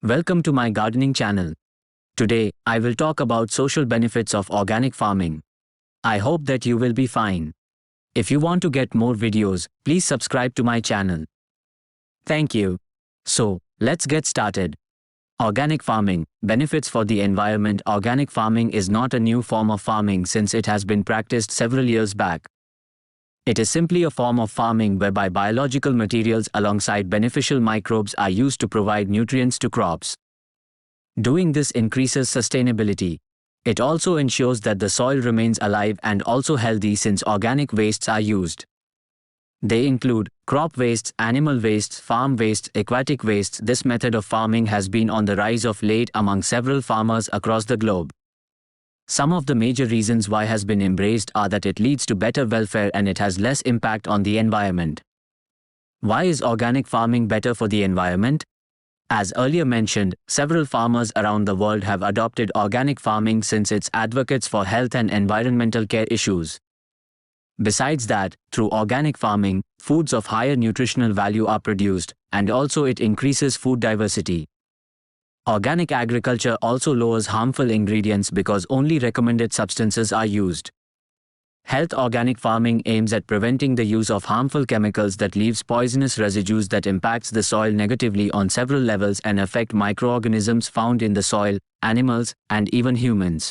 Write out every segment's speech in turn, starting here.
Welcome to my gardening channel. Today, I will talk about social benefits of organic farming. I hope that you will be fine. If you want to get more videos, please subscribe to my channel. Thank you. So, let's get started. Organic farming, benefits for the environment. Organic farming is not a new form of farming since it has been practiced several years back. It is simply a form of farming whereby biological materials alongside beneficial microbes are used to provide nutrients to crops. Doing this increases sustainability. It also ensures that the soil remains alive and also healthy since organic wastes are used. They include crop wastes, animal wastes, farm wastes, aquatic wastes. This method of farming has been on the rise of late among several farmers across the globe. Some of the major reasons why has been embraced are that it leads to better welfare and it has less impact on the environment. Why is organic farming better for the environment? As earlier mentioned, several farmers around the world have adopted organic farming since it's advocates for health and environmental care issues. Besides that, through organic farming, foods of higher nutritional value are produced, and also it increases food diversity. Organic agriculture also lowers harmful ingredients because only recommended substances are used. Health organic farming aims at preventing the use of harmful chemicals that leaves poisonous residues that impacts the soil negatively on several levels and affect microorganisms found in the soil, animals, and even humans.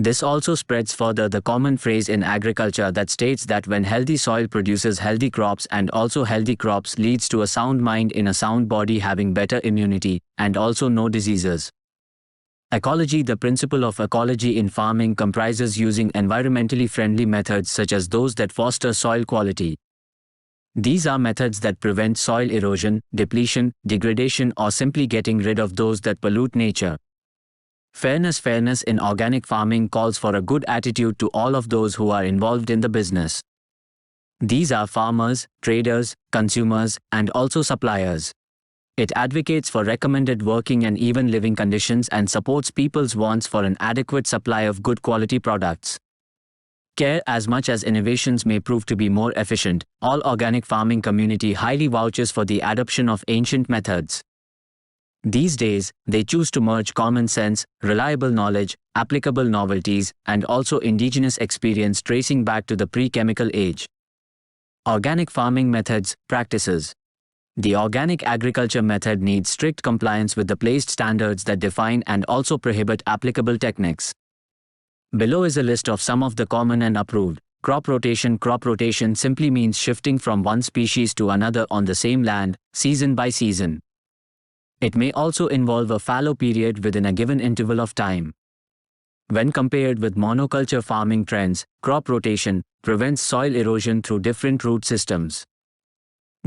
This also spreads further the common phrase in agriculture that states that when healthy soil produces healthy crops and also healthy crops leads to a sound mind in a sound body having better immunity and also no diseases. Ecology. The principle of ecology in farming comprises using environmentally friendly methods such as those that foster soil quality. These are methods that prevent soil erosion, depletion, degradation or simply getting rid of those that pollute nature. Fairness in organic farming calls for a good attitude to all of those who are involved in the business. These are farmers, traders, consumers, and also suppliers. It advocates for recommended working and even living conditions and supports people's wants for an adequate supply of good quality products. Care. As much as innovations may prove to be more efficient, all organic farming community highly vouches for the adoption of ancient methods. These days, they choose to merge common sense, reliable knowledge, applicable novelties, and also indigenous experience tracing back to the pre-chemical age. Organic farming methods, practices. The organic agriculture method needs strict compliance with the placed standards that define and also prohibit applicable techniques. Below is a list of some of the common and approved. Crop rotation. Crop rotation simply means shifting from one species to another on the same land, season by season. It may also involve a fallow period within a given interval of time. When compared with monoculture farming trends, crop rotation prevents soil erosion through different root systems,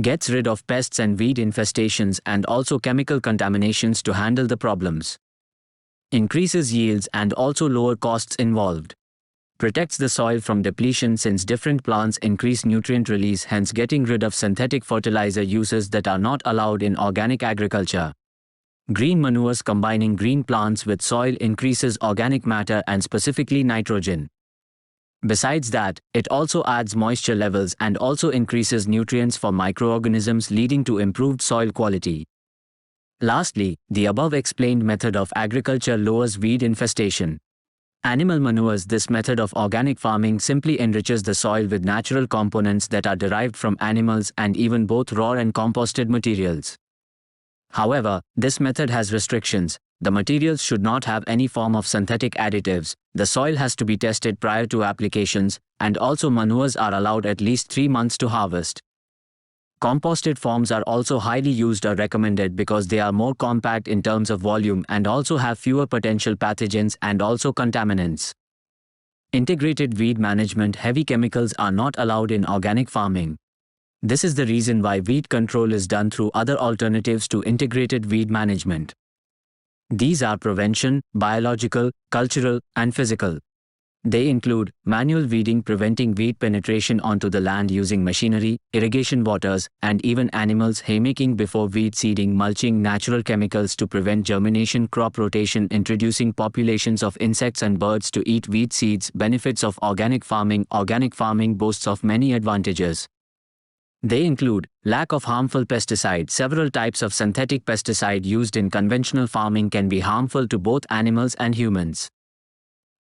gets rid of pests and weed infestations and also chemical contaminations to handle the problems, increases yields and also lower costs involved, protects the soil from depletion since different plants increase nutrient release, hence getting rid of synthetic fertilizer uses that are not allowed in organic agriculture. Green manures. Combining green plants with soil increases organic matter and specifically nitrogen. Besides that, it also adds moisture levels and also increases nutrients for microorganisms leading to improved soil quality. Lastly, the above explained method of agriculture lowers weed infestation. Animal manures. This method of organic farming simply enriches the soil with natural components that are derived from animals and even both raw and composted materials. However, this method has restrictions. The materials should not have any form of synthetic additives, the soil has to be tested prior to applications, and also manures are allowed at least 3 months to harvest. Composted forms are also highly used or recommended because they are more compact in terms of volume and also have fewer potential pathogens and also contaminants. Integrated weed management. Heavy chemicals are not allowed in organic farming. This is the reason why weed control is done through other alternatives to integrated weed management. These are prevention, biological, cultural, and physical. They include manual weeding, preventing weed penetration onto the land using machinery, irrigation waters, and even animals, haymaking before weed seeding, mulching, natural chemicals to prevent germination, crop rotation, introducing populations of insects and birds to eat weed seeds. Benefits of organic farming. Organic farming boasts of many advantages. They include lack of harmful pesticides. Several types of synthetic pesticide used in conventional farming can be harmful to both animals and humans.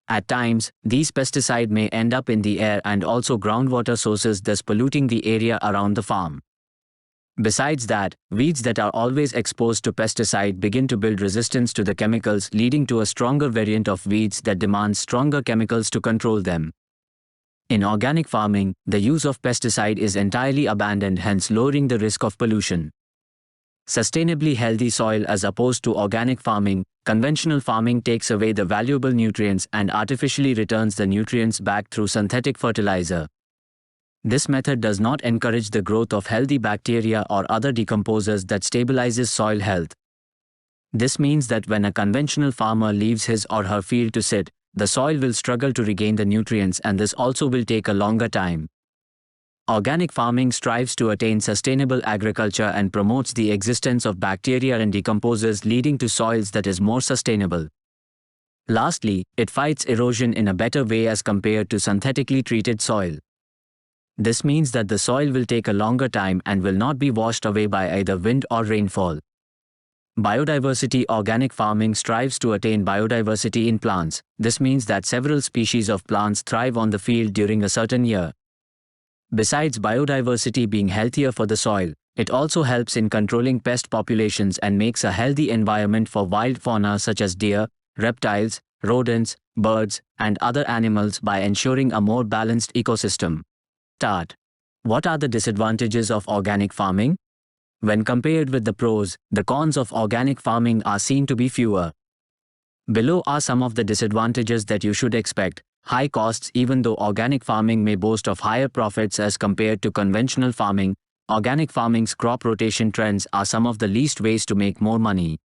At times, these pesticides may end up in the air and also groundwater sources, thus polluting the area around the farm. Besides that, weeds that are always exposed to pesticide begin to build resistance to the chemicals, leading to a stronger variant of weeds that demands stronger chemicals to control them. In organic farming, the use of pesticide is entirely abandoned, hence lowering the risk of pollution. Sustainably healthy soil. As opposed to organic farming, conventional farming takes away the valuable nutrients and artificially returns the nutrients back through synthetic fertilizer. This method does not encourage the growth of healthy bacteria or other decomposers that stabilizes soil health. This means that when a conventional farmer leaves his or her field to sit, the soil will struggle to regain the nutrients, and this also will take a longer time. Organic farming strives to attain sustainable agriculture and promotes the existence of bacteria and decomposers, leading to soils that is more sustainable. Lastly, it fights erosion in a better way as compared to synthetically treated soil. This means that the soil will take a longer time and will not be washed away by either wind or rainfall. Biodiversity. Organic farming strives to attain biodiversity in plants. This means that several species of plants thrive on the field during a certain year. Besides biodiversity being healthier for the soil, it also helps in controlling pest populations and makes a healthy environment for wild fauna such as deer, reptiles, rodents, birds, and other animals by ensuring a more balanced ecosystem. What are the disadvantages of organic farming? When compared with the pros, the cons of organic farming are seen to be fewer. Below are some of the disadvantages that you should expect. High costs. Even though organic farming may boast of higher profits as compared to conventional farming, organic farming's crop rotation trends are some of the least ways to make more money.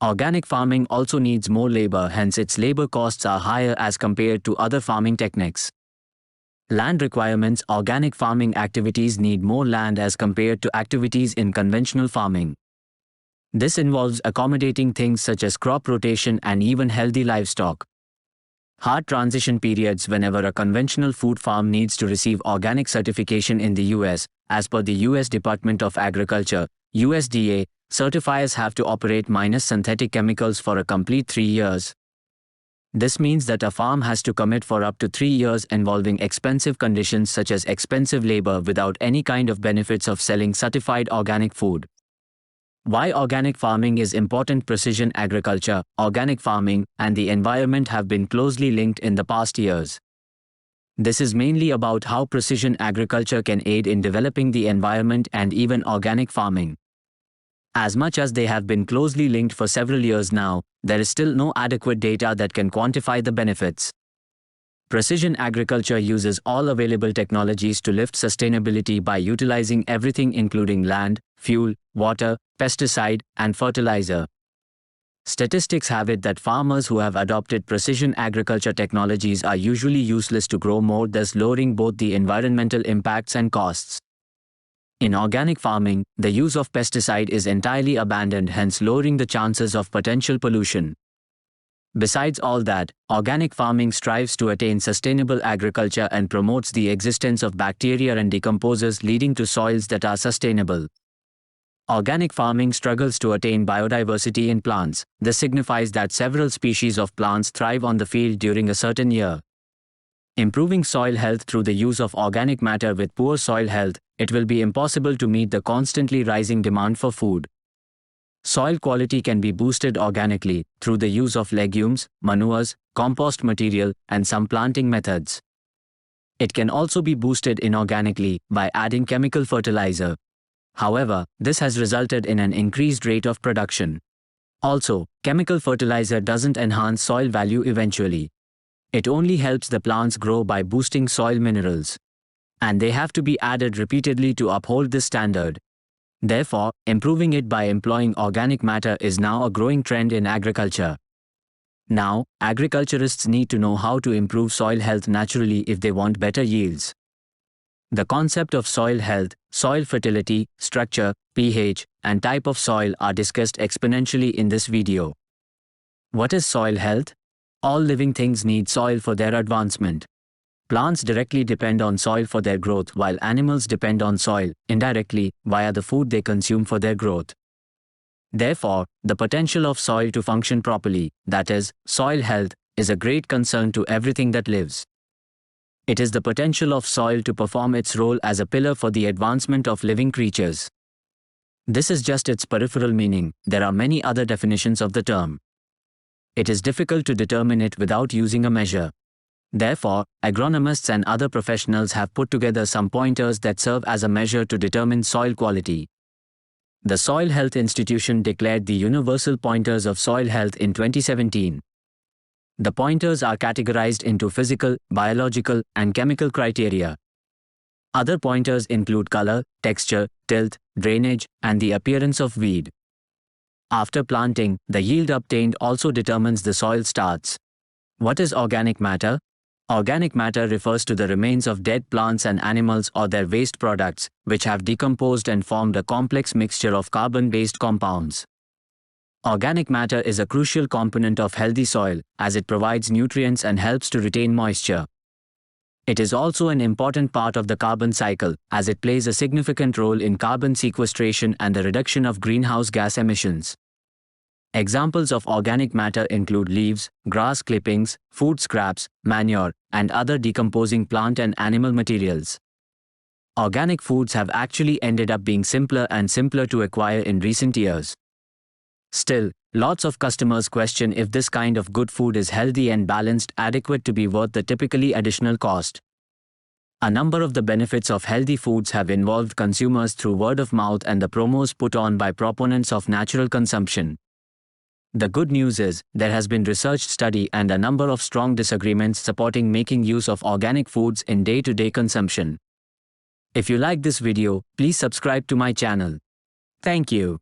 Organic farming also needs more labor, hence its labor costs are higher as compared to other farming techniques. Land requirements. Organic farming activities need more land as compared to activities in conventional farming. This involves accommodating things such as crop rotation and even healthy livestock. Hard transition periods. Whenever a conventional food farm needs to receive organic certification in the US, as per the US Department of Agriculture, USDA, certifiers have to operate minus synthetic chemicals for a complete 3 years. This means that a farm has to commit for up to 3 years, involving expensive conditions such as expensive labor without any kind of benefits of selling certified organic food. Why organic farming is important? Precision agriculture, organic farming, and the environment have been closely linked in the past years. This is mainly about how precision agriculture can aid in developing the environment and even organic farming. As much as they have been closely linked for several years now, there is still no adequate data that can quantify the benefits. Precision agriculture uses all available technologies to lift sustainability by utilizing everything including land, fuel, water, pesticide, and fertilizer. Statistics have it that farmers who have adopted precision agriculture technologies are usually useless to grow more, thus lowering both the environmental impacts and costs. In organic farming, the use of pesticide is entirely abandoned, hence lowering the chances of potential pollution. Besides all that, organic farming strives to attain sustainable agriculture and promotes the existence of bacteria and decomposers, leading to soils that are sustainable. Organic farming struggles to attain biodiversity in plants. This signifies that several species of plants thrive on the field during a certain year. Improving soil health. Through the use of organic matter with poor soil health, it will be impossible to meet the constantly rising demand for food. Soil quality can be boosted organically through the use of legumes, manures, compost material, and some planting methods. It can also be boosted inorganically by adding chemical fertilizer. However, this has resulted in an increased rate of production. Also, chemical fertilizer doesn't enhance soil value eventually. It only helps the plants grow by boosting soil minerals. And they have to be added repeatedly to uphold this standard. Therefore, improving it by employing organic matter is now a growing trend in agriculture. Now, agriculturists need to know how to improve soil health naturally if they want better yields. The concept of soil health, soil fertility, structure, pH, and type of soil are discussed exponentially in this video. What is soil health? All living things need soil for their advancement. Plants directly depend on soil for their growth, while animals depend on soil, indirectly, via the food they consume for their growth. Therefore, the potential of soil to function properly, that is, soil health, is a great concern to everything that lives. It is the potential of soil to perform its role as a pillar for the advancement of living creatures. This is just its peripheral meaning. There are many other definitions of the term. It is difficult to determine it without using a measure. Therefore, agronomists and other professionals have put together some pointers that serve as a measure to determine soil quality. The Soil Health Institution declared the Universal Pointers of Soil Health in 2017. The pointers are categorized into physical, biological, and chemical criteria. Other pointers include color, texture, tilth, drainage, and the appearance of weed. After planting, the yield obtained also determines the soil starts. What is organic matter? Organic matter refers to the remains of dead plants and animals or their waste products, which have decomposed and formed a complex mixture of carbon-based compounds. Organic matter is a crucial component of healthy soil, as it provides nutrients and helps to retain moisture. It is also an important part of the carbon cycle, as it plays a significant role in carbon sequestration and the reduction of greenhouse gas emissions. Examples of organic matter include leaves, grass clippings, food scraps, manure, and other decomposing plant and animal materials. Organic foods have actually ended up being simpler and simpler to acquire in recent years. Still, lots of customers question if this kind of good food is healthy and balanced, adequate to be worth the typically additional cost. A number of the benefits of healthy foods have involved consumers through word of mouth and the promos put on by proponents of natural consumption. The good news is, there has been research study and a number of strong disagreements supporting making use of organic foods in day-to-day consumption. If you like this video, please subscribe to my channel. Thank you.